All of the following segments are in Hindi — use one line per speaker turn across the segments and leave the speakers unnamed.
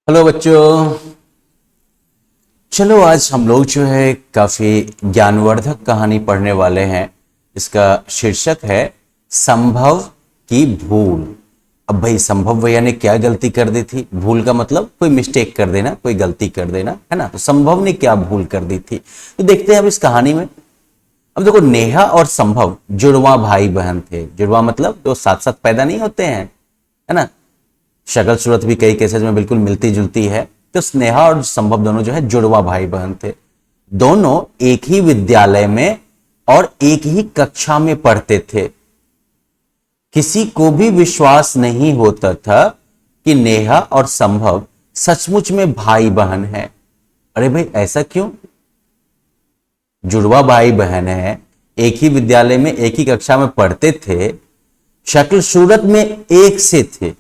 हेलो बच्चों। चलो आज हम लोग जो है काफी ज्ञानवर्धक कहानी पढ़ने वाले हैं। इसका शीर्षक है संभव की भूल। अब भाई संभव भैया ने क्या गलती कर दी थी? भूल का मतलब कोई मिस्टेक कर देना, कोई गलती कर देना, है ना। तो संभव ने क्या भूल कर दी थी तो देखते हैं अब इस कहानी में। अब देखो, नेहा और संभव जुड़वा भाई बहन थे। जुड़वा मतलब जो साथ साथ पैदा नहीं होते हैं, है ना। शक्ल सूरत भी कई केसेस में बिल्कुल मिलती जुलती है। तो स्नेहा और संभव दोनों जो है जुड़वा भाई बहन थे। दोनों एक ही विद्यालय में और एक ही कक्षा में पढ़ते थे। किसी को भी विश्वास नहीं होता था कि नेहा और संभव सचमुच में भाई बहन है। अरे भाई ऐसा क्यों? जुड़वा भाई बहन है, एक ही विद्यालय में एक ही कक्षा में पढ़ते थे, शक्ल सूरत में एक से थे,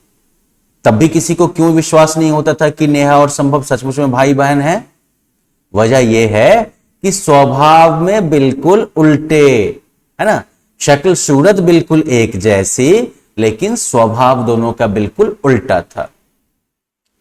तब भी किसी को क्यों विश्वास नहीं होता था कि नेहा और संभव सचमुच में भाई बहन हैं? वजह यह है कि स्वभाव में बिल्कुल उल्टे, है ना। शक्ल सूरत बिल्कुल एक जैसी, लेकिन स्वभाव दोनों का बिल्कुल उल्टा था।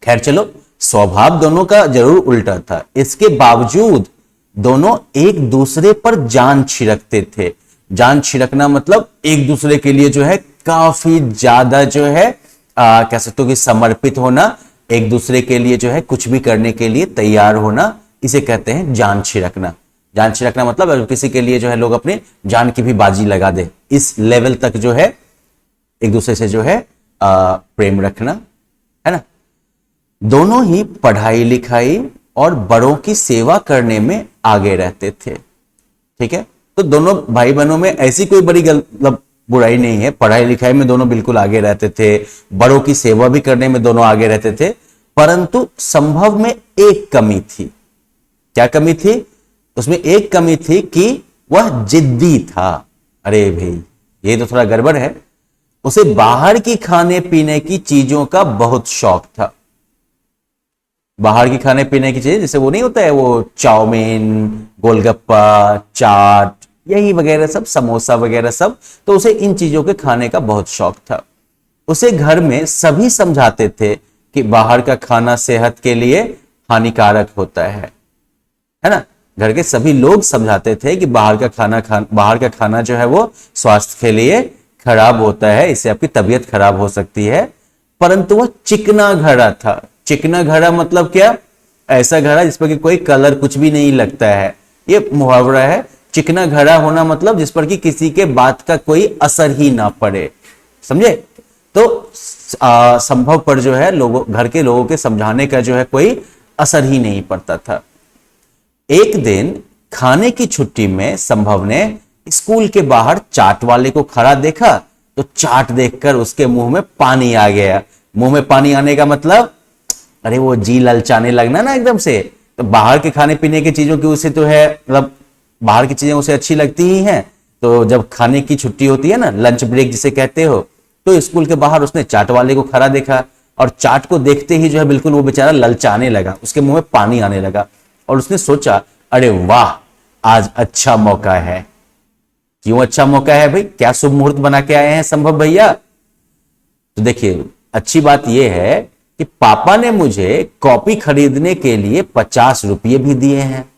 खैर चलो, स्वभाव दोनों का जरूर उल्टा था, इसके बावजूद दोनों एक दूसरे पर जान छिड़कते थे। जान छिड़कना मतलब एक दूसरे के लिए जो है काफी ज्यादा जो है कह सकते हो कि समर्पित होना, एक दूसरे के लिए जो है कुछ भी करने के लिए तैयार होना, इसे कहते हैं जान छिड़कना। जान छिड़कना मतलब किसी के लिए जो है लोग अपने जान की भी बाजी लगा दे, इस लेवल तक जो है एक दूसरे से जो है प्रेम रखना, है ना। दोनों ही पढ़ाई लिखाई और बड़ों की सेवा करने में आगे रहते थे। ठीक है, तो दोनों भाई बहनों में ऐसी कोई बड़ी मतलब बुराई नहीं है। पढ़ाई लिखाई में दोनों बिल्कुल आगे रहते थे, बड़ों की सेवा भी करने में दोनों आगे रहते थे। परंतु संभव में एक कमी थी। क्या कमी थी? उसमें एक कमी थी कि वह जिद्दी था। अरे भाई ये तो थोड़ा गड़बड़ है। उसे बाहर की खाने पीने की चीजों का बहुत शौक था। बाहर की खाने पीने की चीज, जैसे वो नहीं होता है वो चाउमीन, गोलगप्पा, चाट, यही वगैरह सब, समोसा वगैरह सब, तो उसे इन चीजों के खाने का बहुत शौक था। उसे घर में सभी समझाते थे कि बाहर का खाना सेहत के लिए हानिकारक होता है ना। घर के सभी लोग समझाते थे कि बाहर का खाना जो है वो स्वास्थ्य के लिए खराब होता है, इससे आपकी तबीयत खराब हो सकती है। परंतु वह चिकना घड़ा था। चिकना घड़ा मतलब क्या? ऐसा घड़ा जिस पर कि कोई कलर कुछ भी नहीं लगता है, ये मुहावरा है। चिकना घड़ा होना मतलब जिस पर कि किसी के बात का कोई असर ही ना पड़े, समझे। तो संभव पर जो है लोगों, घर के लोगों के समझाने का जो है कोई असर ही नहीं पड़ता था। एक दिन खाने की छुट्टी में संभव ने स्कूल के बाहर चाट वाले को खड़ा देखा, तो चाट देखकर उसके मुंह में पानी आ गया। मुंह में पानी आने का मतलब, अरे वो जी ललचाने लगना ना एकदम से। तो बाहर के खाने पीने की चीजों की उसे तो है, मतलब बाहर की चीजें उसे अच्छी लगती ही हैं। तो जब खाने की छुट्टी होती है ना, लंच ब्रेक जिसे कहते हो, तो स्कूल के बाहर उसने चाट वाले को खड़ा देखा, और चाट को देखते ही जो है बिल्कुल वो बेचारा ललचाने लगा, उसके मुंह में पानी आने लगा। और उसने सोचा, अरे वाह, आज अच्छा मौका है। क्यों अच्छा मौका है भाई? क्या शुभ मुहूर्त बना के आए हैं संभव भैया? तो देखिए, अच्छी बात यह है कि पापा ने मुझे कॉपी खरीदने के लिए 50 रुपये भी दिए हैं।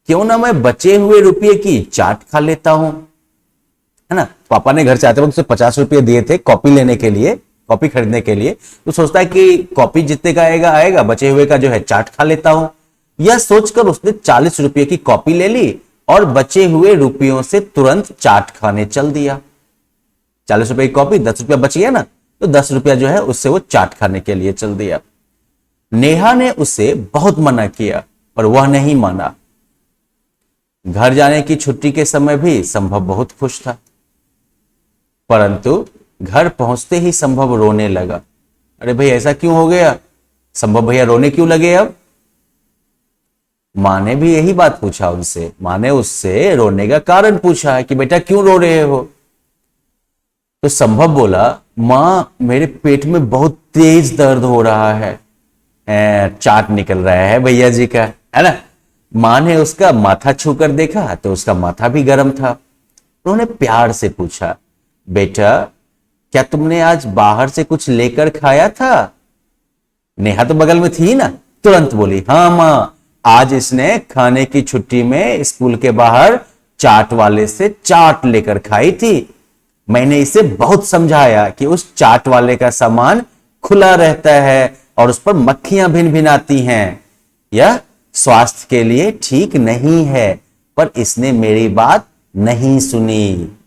क्यों ना मैं बचे हुए रुपये की चाट खा लेता हूं, है ना। पापा ने घर से आते वक्त उसे 50 रुपये दिए थे कॉपी लेने के लिए, कॉपी खरीदने के लिए। तो सोचता है कि कॉपी जितने का आएगा आएगा, बचे हुए का जो है चाट खा लेता हूं। यह सोचकर उसने 40 रुपये की कॉपी ले ली और बचे हुए रुपयों से तुरंत चाट खाने चल दिया। 40 रुपये की कॉपी, 10 रुपया बच गया ना, तो 10 रुपया जो है उससे वो चाट खाने के लिए चल दिया। नेहा ने उसे बहुत मना किया पर वह नहीं माना। घर जाने की छुट्टी के समय भी संभव बहुत खुश था, परंतु घर पहुंचते ही संभव रोने लगा। अरे भाई ऐसा क्यों हो गया? संभव भैया रोने क्यों लगे? अब मां ने भी यही बात पूछा उनसे। मां ने उससे रोने का कारण पूछा है कि बेटा क्यों रो रहे हो? तो संभव बोला, मां मेरे पेट में बहुत तेज दर्द हो रहा है। चाट निकल रहा है भैया जी का, है ना। मां ने उसका माथा छूकर देखा तो उसका माथा भी गर्म था। उन्होंने प्यार से पूछा, बेटा क्या तुमने आज बाहर से कुछ लेकर खाया था? नेहा तो बगल में थी ही ना, तुरंत बोली, हाँ माँ, आज इसने खाने की छुट्टी में स्कूल के बाहर चाट वाले से चाट लेकर खाई थी। मैंने इसे बहुत समझाया कि उस चाट वाले का सामान खुला रहता है और उस पर मक्खियां भिन भिन आती हैं, यह स्वास्थ्य के लिए ठीक नहीं है, पर इसने मेरी बात नहीं सुनी।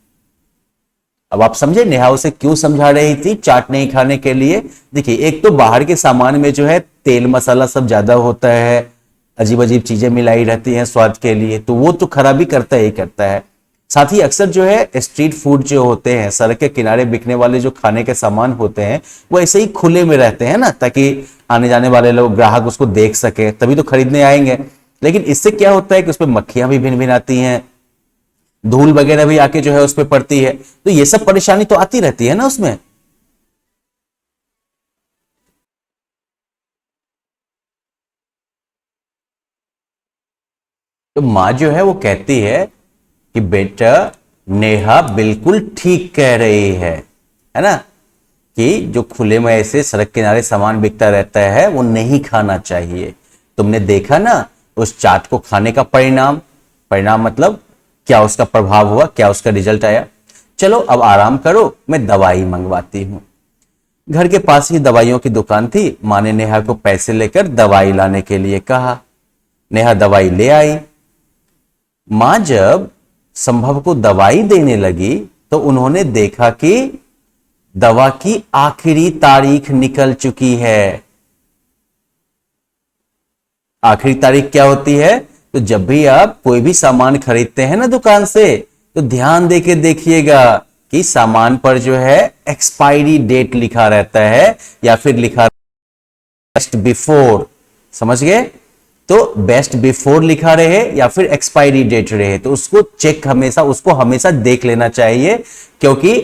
अब आप समझे नेहा उसे क्यों समझा रही थी चाट नहीं खाने के लिए। देखिए, एक तो बाहर के सामान में जो है तेल मसाला सब ज्यादा होता है, अजीब अजीब चीजें मिलाई रहती हैं स्वाद के लिए, तो वो तो खराबी करता ही करता है। साथ ही अक्सर जो है स्ट्रीट फूड जो होते हैं, सड़क के किनारे बिकने वाले जो खाने के सामान होते हैं, वो ऐसे ही खुले में रहते हैं ना, ताकि आने जाने वाले लोग, ग्राहक उसको देख सके, तभी तो खरीदने आएंगे। लेकिन इससे क्या होता है कि उसपे मक्खियां भी भिन भिन आती हैं, धूल वगैरह भी आके जो है उस पर पड़ती है, तो ये सब परेशानी तो आती रहती है ना उसमें। तो माँ जो है वो कहती है कि बेटा, नेहा बिल्कुल ठीक कह रही है ना, कि जो खुले में ऐसे सड़क किनारे सामान बिकता रहता है वो नहीं खाना चाहिए। तुमने देखा ना उस चाट को खाने का परिणाम, परिणाम मतलब क्या उसका प्रभाव हुआ, क्या उसका रिजल्ट आया। चलो अब आराम करो, मैं दवाई मंगवाती हूं। घर के पास ही दवाइयों की दुकान थी। माँ ने नेहा को पैसे लेकर दवाई लाने के लिए कहा। नेहा दवाई ले आई। माँ जब संभव को दवाई देने लगी तो उन्होंने देखा कि दवा की आखिरी तारीख निकल चुकी है। आखिरी तारीख क्या होती है? तो जब भी आप कोई भी सामान खरीदते हैं ना दुकान से, तो ध्यान देके देखिएगा कि सामान पर जो है एक्सपायरी डेट लिखा रहता है या फिर लिखा बेस्ट बिफोर। समझ गए? तो बेस्ट बिफोर लिखा रहे या फिर एक्सपायरी डेट रहे, तो उसको चेक हमेशा, उसको हमेशा देख लेना चाहिए, क्योंकि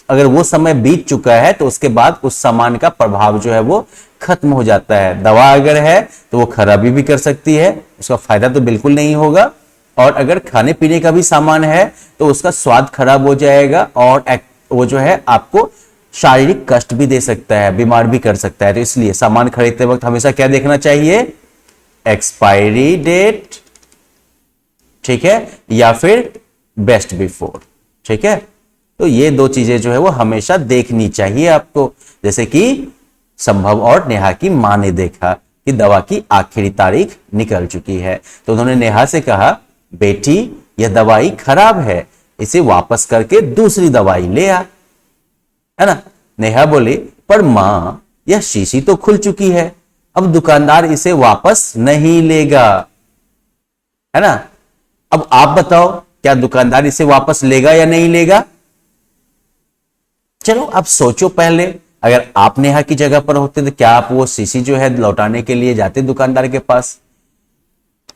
अगर वो समय बीत चुका है तो उसके बाद उस सामान का प्रभाव जो है वो खत्म हो जाता है। दवा अगर है तो वो खराबी भी कर सकती है, उसका फायदा तो बिल्कुल नहीं होगा। और अगर खाने पीने का भी सामान है तो उसका स्वाद खराब हो जाएगा और वो जो है आपको शारीरिक कष्ट भी दे सकता है, बीमार भी कर सकता है। तो इसलिए सामान खरीदते वक्त हमेशा क्या देखना चाहिए? एक्सपायरी डेट, ठीक है, या फिर बेस्ट बिफोर, ठीक है। तो ये दो चीजें जो है वो हमेशा देखनी चाहिए आपको। जैसे कि संभव और नेहा की मां ने देखा कि दवा की आखिरी तारीख निकल चुकी है, तो उन्होंने नेहा से कहा, बेटी यह दवाई खराब है, इसे वापस करके दूसरी दवाई ले आ, है ना। नेहा बोली, पर मां यह शीशी तो खुल चुकी है, अब दुकानदार इसे वापस नहीं लेगा, है ना। अब आप बताओ, क्या दुकानदार इसे वापस लेगा या नहीं लेगा? चलो आप सोचो पहले, अगर आप नेहा की जगह पर होते तो क्या आप वो शीशी जो है लौटाने के लिए जाते दुकानदार के पास?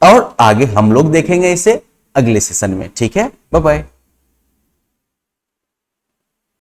और आगे हम लोग देखेंगे इसे अगले सेशन में, ठीक है। Bye bye.